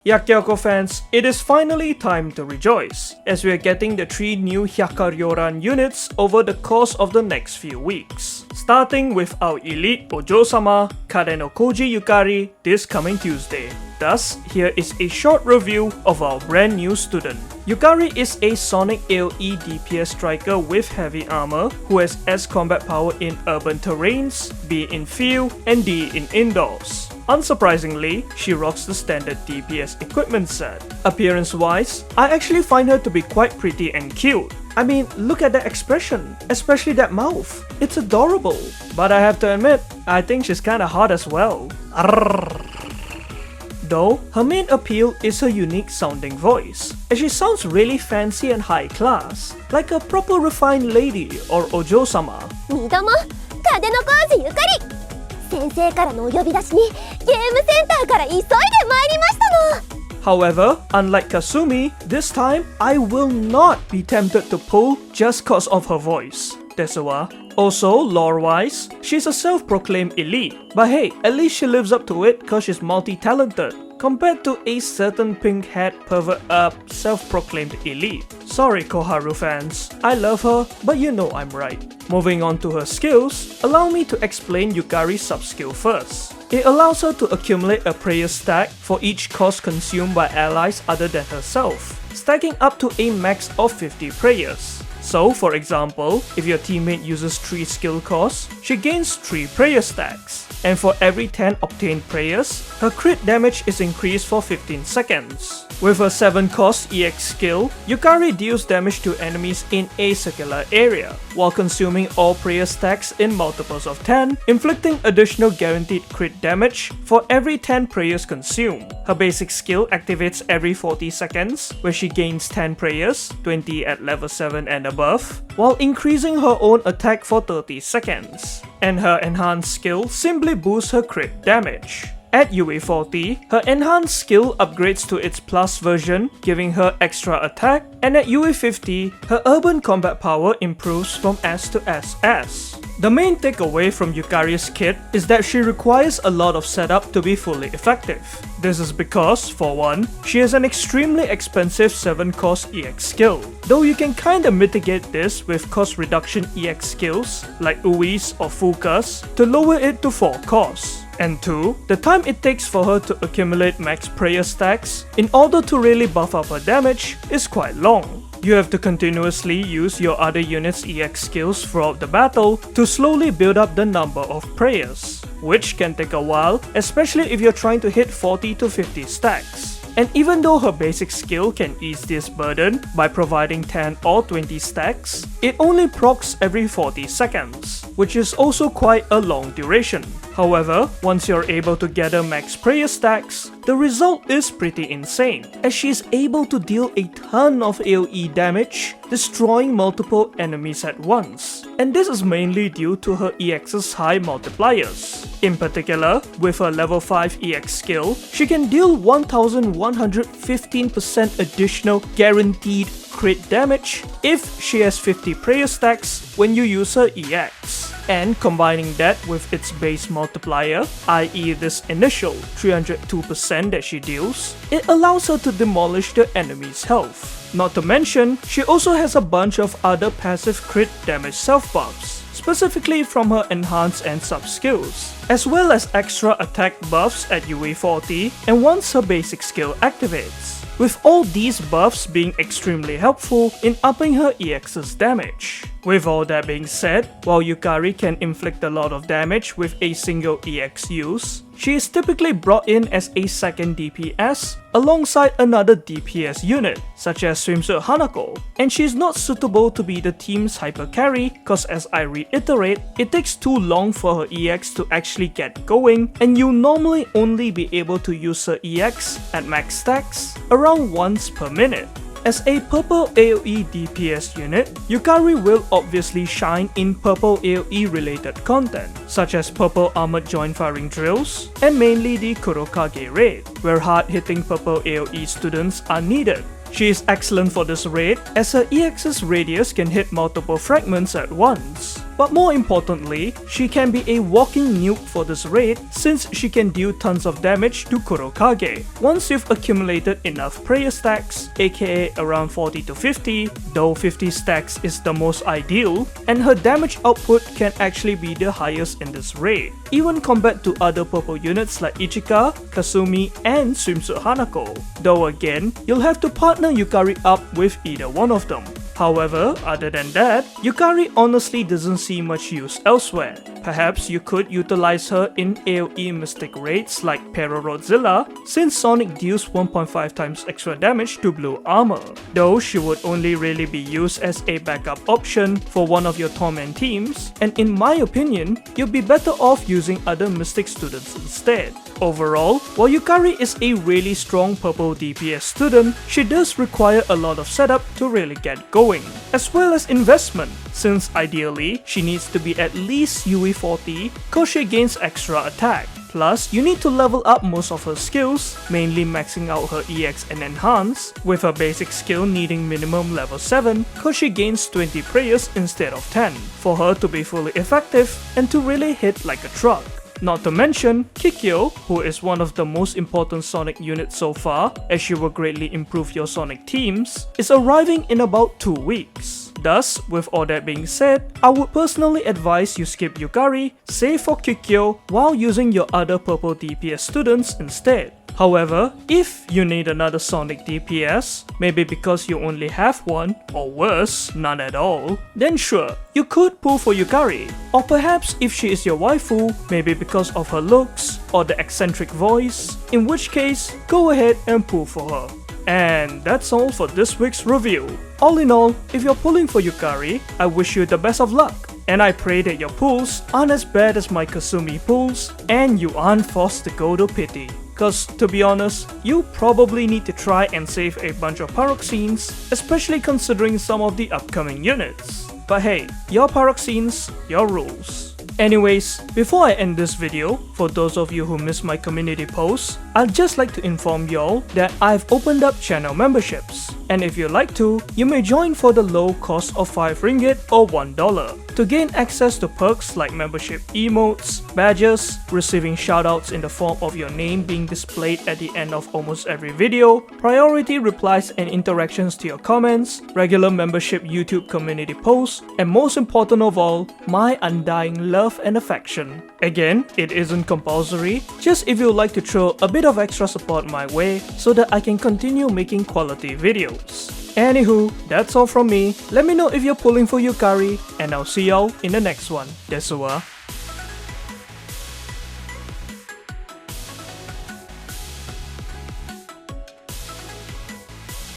Hyakkiyako fans, it is finally time to rejoice, as we are getting the 3 new Hyakkari units over the course of the next few weeks. Starting with our elite Ojo-sama, Kade no Koji Yukari, this coming Tuesday. Thus, here is a short review of our brand new student. Yukari is a Sonic AoE DPS striker with heavy armor who has S combat power in urban terrains, B in field, and D in indoors. Unsurprisingly, she rocks the standard DPS equipment set. Appearance-wise, I actually find her to be quite pretty and cute. I mean, look at that expression, especially that mouth. It's adorable. But I have to admit, I think she's kinda hot as well. Arrrr. Though, her main appeal is her unique sounding voice, as she sounds really fancy and high class, like a proper refined lady or Ojo-sama. 2度も風の工事ゆかり先生からのお呼び出しにゲームセンターから急いで参りましたの。 However, unlike Kasumi, this time I will not be tempted to pull just cause of her voice. Desu. Also, lore-wise, she's a self-proclaimed elite, but hey, at least she lives up to it cause she's multi-talented, compared to a certain pink-haired pervert self-proclaimed elite. Sorry Koharu fans, I love her, but you know I'm right. Moving on to her skills, allow me to explain Yukari's sub-skill first. It allows her to accumulate a prayer stack for each cost consumed by allies other than herself, stacking up to a max of 50 prayers. So, for example, if your teammate uses 3 skill costs, she gains 3 prayer stacks. And for every 10 obtained prayers, her crit damage is increased for 15 seconds. With her 7 cost EX skill, Yukari deals damage to enemies in a circular area, while consuming all prayer stacks in multiples of 10, inflicting additional guaranteed crit damage for every 10 prayers consumed. Her basic skill activates every 40 seconds, where she gains 10 prayers, 20 at level 7 and above, while increasing her own attack for 30 seconds. And her enhanced skill simply boosts her crit damage. At UE40, her enhanced skill upgrades to its plus version, giving her extra attack, and at UE50, her urban combat power improves from S to SS. The main takeaway from Yukari's kit is that she requires a lot of setup to be fully effective. This is because, for one, she has an extremely expensive 7 cost EX skill, though you can kinda mitigate this with cost reduction EX skills like Ui's or Fuka's to lower it to 4 costs. And 2, the time it takes for her to accumulate max prayer stacks in order to really buff up her damage is quite long. You have to continuously use your other units' EX skills throughout the battle to slowly build up the number of prayers, which can take a while, especially if you're trying to hit 40 to 50 stacks. And even though her basic skill can ease this burden by providing 10 or 20 stacks, it only procs every 40 seconds, which is also quite a long duration. However, once you're able to gather max prayer stacks, the result is pretty insane, as she is able to deal a ton of AoE damage, destroying multiple enemies at once. And this is mainly due to her EX's high multipliers. In particular, with her level 5 EX skill, she can deal 1115% additional guaranteed crit damage if she has 50 prayer stacks when you use her EX. And combining that with its base multiplier, i.e. this initial 302% that she deals, it allows her to demolish the enemy's health. Not to mention, she also has a bunch of other passive crit damage self-buffs, specifically from her enhanced and sub-skills, as well as extra attack buffs at UE40 and once her basic skill activates, with all these buffs being extremely helpful in upping her EX's damage. With all that being said, while Yukari can inflict a lot of damage with a single EX use, she is typically brought in as a second DPS alongside another DPS unit, such as Swimsuit Hanako, and she is not suitable to be the team's hyper carry cause, as I reiterate, it takes too long for her EX to actually get going, and you'll normally only be able to use her EX at max stacks around once per minute. As a purple AoE DPS unit, Yukari will obviously shine in purple AoE related content, such as purple armored joint firing drills, and mainly the Kurokage raid. where hard-hitting purple AoE students are needed. She is excellent for this raid as her EX's radius can hit multiple fragments at once. But more importantly, she can be a walking nuke for this raid since she can deal tons of damage to Kurokage. Once you've accumulated enough prayer stacks, aka around 40 to 50, though 50 stacks is the most ideal, and her damage output can actually be the highest in this raid, even compared to other purple units like Ichika, Kasumi, and Swimsuit Hanako. Though again, you'll have to partner Yukari up with either one of them. However, other than that, Yukari honestly doesn't see much use elsewhere. Perhaps you could utilize her in AoE mystic raids like Pararodzilla, since Sonic deals 1.5 times extra damage to blue armor, though she would only really be used as a backup option for one of your Torment teams, and in my opinion, you'd be better off using other mystic students instead. Overall, while Yukari is a really strong purple DPS student, she does require a lot of setup to really get going, as well as investment, since ideally, she needs to be at least UE 40 cause she gains extra attack. Plus, you need to level up most of her skills, mainly maxing out her EX and Enhance, with her basic skill needing minimum level 7 cause she gains 20 prayers instead of 10, for her to be fully effective and to really hit like a truck. Not to mention, Hyakkiyako, who is one of the most important Sonic units so far, as she will greatly improve your Sonic teams, is arriving in about 2 weeks. Thus, with all that being said, I would personally advise you skip Yukari, save for Hyakkiyako while using your other purple DPS students instead. However, if you need another Sonic DPS, maybe because you only have one, or worse, none at all, then sure, you could pull for Yukari. Or perhaps if she is your waifu, maybe because of her looks, or the eccentric voice, in which case, go ahead and pull for her. And that's all for this week's review. All in all, if you're pulling for Yukari, I wish you the best of luck. And I pray that your pulls aren't as bad as my Kasumi pulls, and you aren't forced to go to pity. Cause to be honest, you probably need to try and save a bunch of paroxenes, especially considering some of the upcoming units. But hey, your paroxenes, your rules. Anyways, before I end this video, for those of you who missed my community posts, I'd just like to inform y'all that I've opened up channel memberships. And if you'd like to, you may join for the low cost of 5 ringgit or $1 to gain access to perks like membership emotes, badges, receiving shoutouts in the form of your name being displayed at the end of almost every video, priority replies and interactions to your comments, regular membership YouTube community posts, and most important of all, my undying love and affection. Again, it isn't compulsory, just if you'd like to throw a bit of extra support my way so that I can continue making quality videos. Anywho, that's all from me. Let me know if you're pulling for Yukari, and I'll see y'all in the next one. Desu wa.